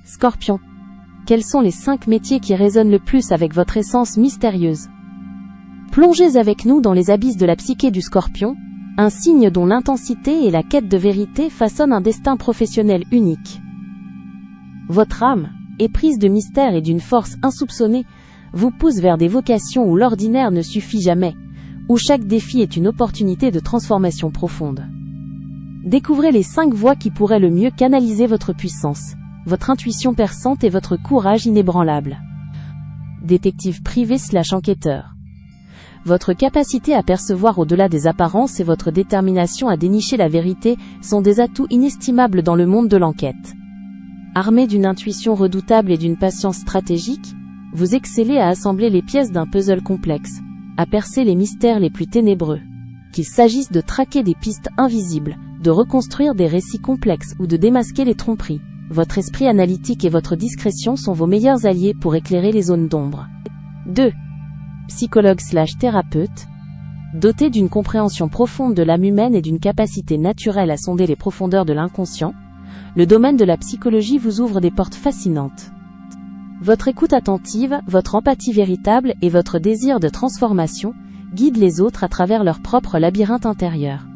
Scorpion. Quels sont les 5 métiers qui résonnent le plus avec votre essence mystérieuse? Plongez avec nous dans les abysses de la psyché du Scorpion, un signe dont l'intensité et la quête de vérité façonnent un destin professionnel unique. Votre âme, éprise de mystère et d'une force insoupçonnée, vous pousse vers des vocations où l'ordinaire ne suffit jamais, où chaque défi est une opportunité de transformation profonde. Découvrez les 5 voies qui pourraient le mieux canaliser votre puissance, votre intuition perçante et votre courage inébranlable. Détective privé / enquêteur. Votre capacité à percevoir au-delà des apparences et votre détermination à dénicher la vérité sont des atouts inestimables dans le monde de l'enquête. Armé d'une intuition redoutable et d'une patience stratégique, vous excellez à assembler les pièces d'un puzzle complexe, à percer les mystères les plus ténébreux. Qu'il s'agisse de traquer des pistes invisibles, de reconstruire des récits complexes ou de démasquer les tromperies, votre esprit analytique et votre discrétion sont vos meilleurs alliés pour éclairer les zones d'ombre. 2. Psychologue / thérapeute. Doté d'une compréhension profonde de l'âme humaine et d'une capacité naturelle à sonder les profondeurs de l'inconscient, le domaine de la psychologie vous ouvre des portes fascinantes. Votre écoute attentive, votre empathie véritable et votre désir de transformation guident les autres à travers leur propre labyrinthe intérieur.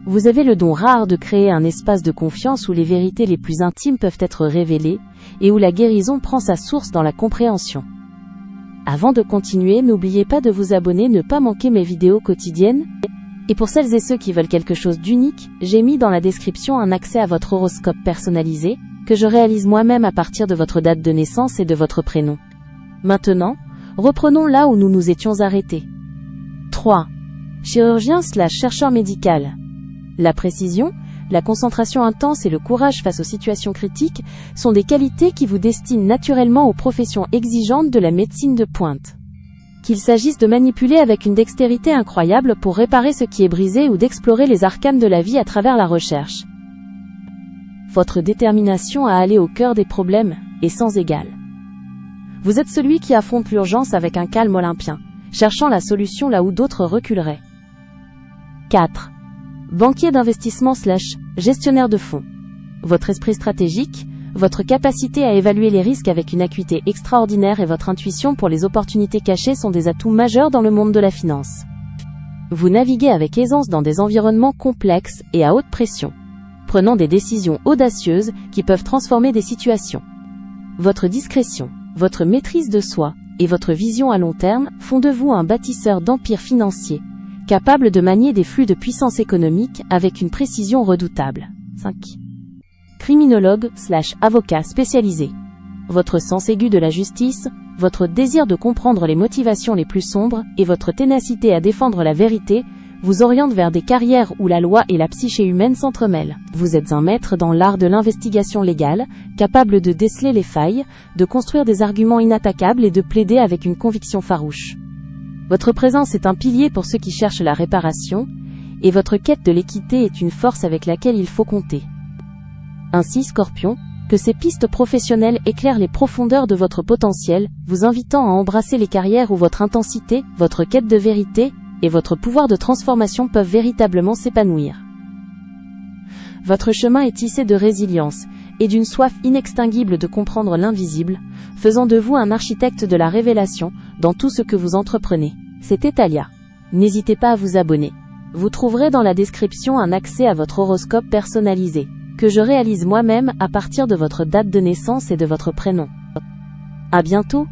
Vous avez le don rare de créer un espace de confiance où les vérités les plus intimes peuvent être révélées et où la guérison prend sa source dans la compréhension. Avant de continuer, n'oubliez pas de vous abonner, ne pas manquer mes vidéos quotidiennes. Et pour celles et ceux qui veulent quelque chose d'unique, j'ai mis dans la description un accès à votre horoscope personnalisé, que je réalise moi-même à partir de votre date de naissance et de votre prénom. Maintenant, reprenons là où nous nous étions arrêtés. 3. Chirurgien / chercheur médical. La précision, la concentration intense et le courage face aux situations critiques sont des qualités qui vous destinent naturellement aux professions exigeantes de la médecine de pointe. Qu'il s'agisse de manipuler avec une dextérité incroyable pour réparer ce qui est brisé ou d'explorer les arcanes de la vie à travers la recherche. Votre détermination à aller au cœur des problèmes est sans égale. Vous êtes celui qui affronte l'urgence avec un calme olympien, cherchant la solution là où d'autres reculeraient. 4. Banquier d'investissement / gestionnaire de fonds. Votre esprit stratégique, votre capacité à évaluer les risques avec une acuité extraordinaire et votre intuition pour les opportunités cachées sont des atouts majeurs dans le monde de la finance. Vous naviguez avec aisance dans des environnements complexes et à haute pression, prenant des décisions audacieuses qui peuvent transformer des situations. Votre discrétion, votre maîtrise de soi et votre vision à long terme font de vous un bâtisseur d'empires financiers, capable de manier des flux de puissance économique avec une précision redoutable. 5. Criminologue / avocat spécialisé. Votre sens aigu de la justice, votre désir de comprendre les motivations les plus sombres et votre ténacité à défendre la vérité vous orientent vers des carrières où la loi et la psyché humaine s'entremêlent. Vous êtes un maître dans l'art de l'investigation légale, capable de déceler les failles, de construire des arguments inattaquables et de plaider avec une conviction farouche. Votre présence est un pilier pour ceux qui cherchent la réparation, et votre quête de l'équité est une force avec laquelle il faut compter. Ainsi, Scorpion, que ces pistes professionnelles éclairent les profondeurs de votre potentiel, vous invitant à embrasser les carrières où votre intensité, votre quête de vérité, et votre pouvoir de transformation peuvent véritablement s'épanouir. Votre chemin est tissé de résilience, et d'une soif inextinguible de comprendre l'invisible, faisant de vous un architecte de la révélation dans tout ce que vous entreprenez. C'était Talia. N'hésitez pas à vous abonner. Vous trouverez dans la description un accès à votre horoscope personnalisé, que je réalise moi-même à partir de votre date de naissance et de votre prénom. À bientôt!